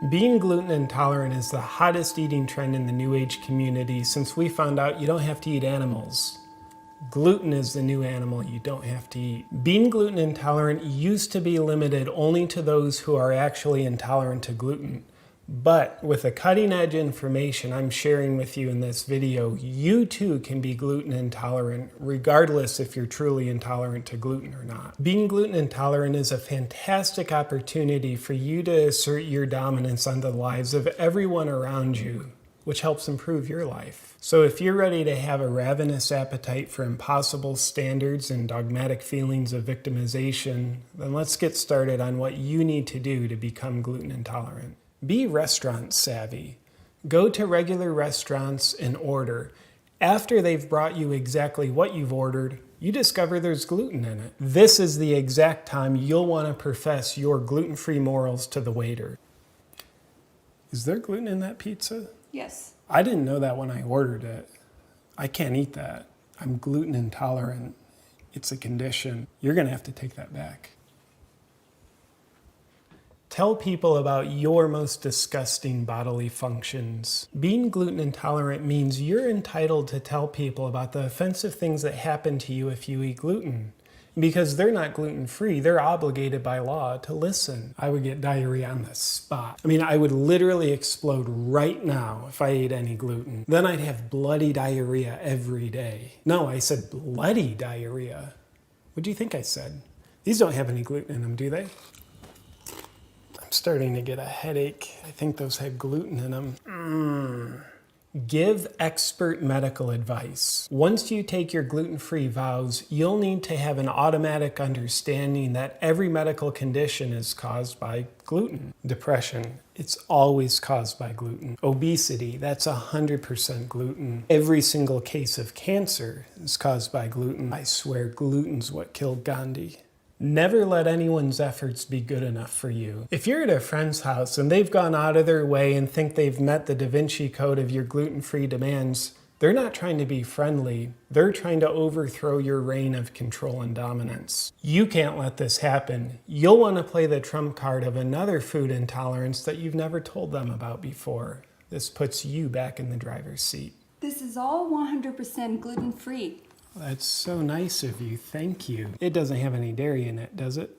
Being gluten intolerant is the hottest eating trend in the New Age community since we found out you don't have to eat animals. Gluten is the new animal you don't have to eat. Being gluten intolerant used to be limited only to those who are actually intolerant to gluten. But with the cutting edge information I'm sharing with you in this video, you too can be gluten intolerant regardless if you're truly intolerant to gluten or not. Being gluten intolerant is a fantastic opportunity for you to assert your dominance on the lives of everyone around you, which helps improve your life. So if you're ready to have a ravenous appetite for impossible standards and dogmatic feelings of victimization, then let's get started on what you need to do to become gluten intolerant. Be restaurant savvy. Go to regular restaurants and order. After they've brought you exactly what you've ordered, you discover there's gluten in it. This is the exact time you'll want to profess your gluten-free morals to the waiter. Is there gluten in that pizza? Yes. I didn't know that when I ordered it. I can't eat that. I'm gluten intolerant. It's a condition. You're going to have to take that back. Tell people about your most disgusting bodily functions. Being gluten intolerant means you're entitled to tell people about the offensive things that happen to you if you eat gluten. Because they're not gluten-free, they're obligated by law to listen. I would get diarrhea on the spot. I would literally explode right now if I ate any gluten. Then I'd have bloody diarrhea every day. No, I said bloody diarrhea. What do you think I said? These don't have any gluten in them, do they? I'm starting to get a headache. I think those had gluten in them. Give expert medical advice. Once you take your gluten-free vows, you'll need to have an automatic understanding that every medical condition is caused by gluten. Depression, it's always caused by gluten. Obesity, that's 100% gluten. Every single case of cancer is caused by gluten. I swear gluten's what killed Gandhi. Never let anyone's efforts be good enough for you. If you're at a friend's house and they've gone out of their way and think they've met the Da Vinci Code of your gluten-free demands, they're not trying to be friendly. They're trying to overthrow your reign of control and dominance. You can't let this happen. You'll want to play the trump card of another food intolerance that you've never told them about before. This puts you back in the driver's seat. This is all 100% gluten-free. That's so nice of you. Thank you. It doesn't have any dairy in it, does it?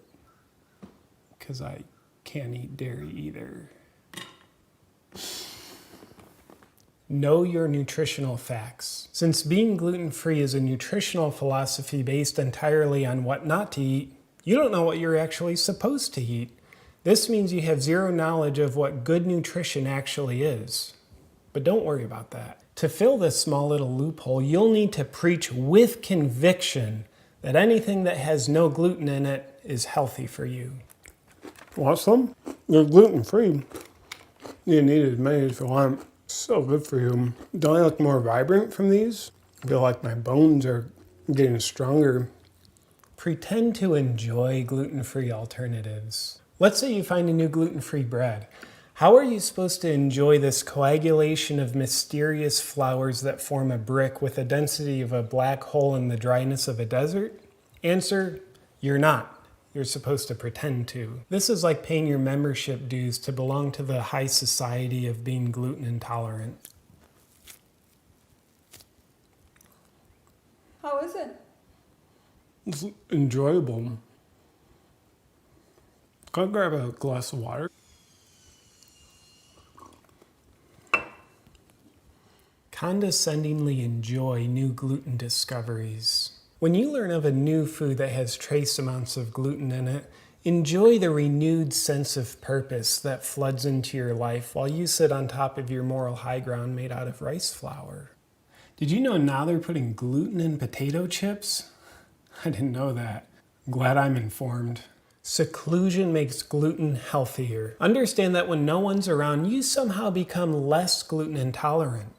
Because I can't eat dairy either. Know your nutritional facts. Since being gluten-free is a nutritional philosophy based entirely on what not to eat, you don't know what you're actually supposed to eat. This means you have zero knowledge of what good nutrition actually is. But don't worry about that. To fill this small little loophole, you'll need to preach with conviction that anything that has no gluten in it is healthy for you. Want some? They're gluten-free. You need as many as you want. So good for you. Don't I look more vibrant from these? I feel like my bones are getting stronger. Pretend to enjoy gluten-free alternatives. Let's say you find a new gluten-free bread. How are you supposed to enjoy this coagulation of mysterious flours that form a brick with the density of a black hole in the dryness of a desert? Answer, you're not. You're supposed to pretend to. This is like paying your membership dues to belong to the high society of being gluten intolerant. How is it? It's enjoyable. Can I grab a glass of water? Condescendingly enjoy new gluten discoveries. When you learn of a new food that has trace amounts of gluten in it, enjoy the renewed sense of purpose that floods into your life while you sit on top of your moral high ground made out of rice flour. Did you know now they're putting gluten in potato chips? I didn't know that. Glad I'm informed. Seclusion makes gluten healthier. Understand that when no one's around, you somehow become less gluten intolerant.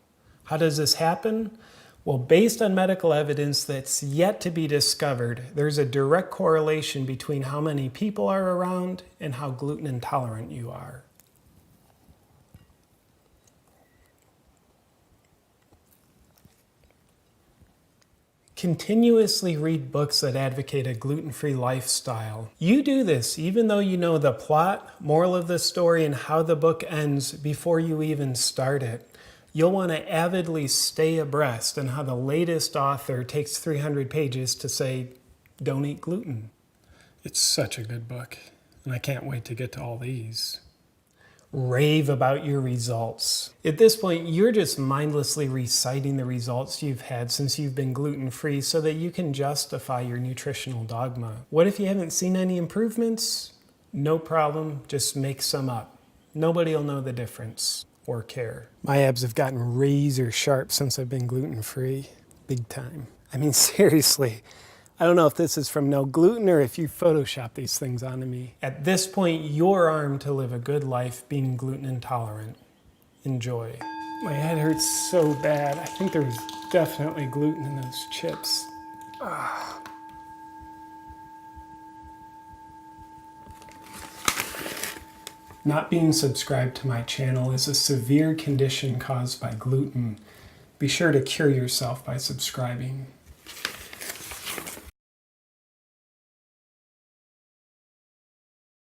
How does this happen? Well, based on medical evidence that's yet to be discovered, there's a direct correlation between how many people are around and how gluten intolerant you are. Continuously read books that advocate a gluten-free lifestyle. You do this even though you know the plot, moral of the story, and how the book ends before you even start it. You'll want to avidly stay abreast on how the latest author takes 300 pages to say, don't eat gluten. It's such a good book, and I can't wait to get to all these. Rave about your results. At this point, you're just mindlessly reciting the results you've had since you've been gluten-free so that you can justify your nutritional dogma. What if you haven't seen any improvements? No problem, just make some up. Nobody will know the difference or care. My abs have gotten razor sharp since I've been gluten-free. Big time. I mean, seriously. I don't know if this is from no gluten or if you Photoshop these things onto me. At this point, you're armed to live a good life being gluten intolerant. Enjoy. My head hurts so bad. I think there's definitely gluten in those chips. Ah. Not being subscribed to my channel is a severe condition caused by gluten. Be sure to cure yourself by subscribing.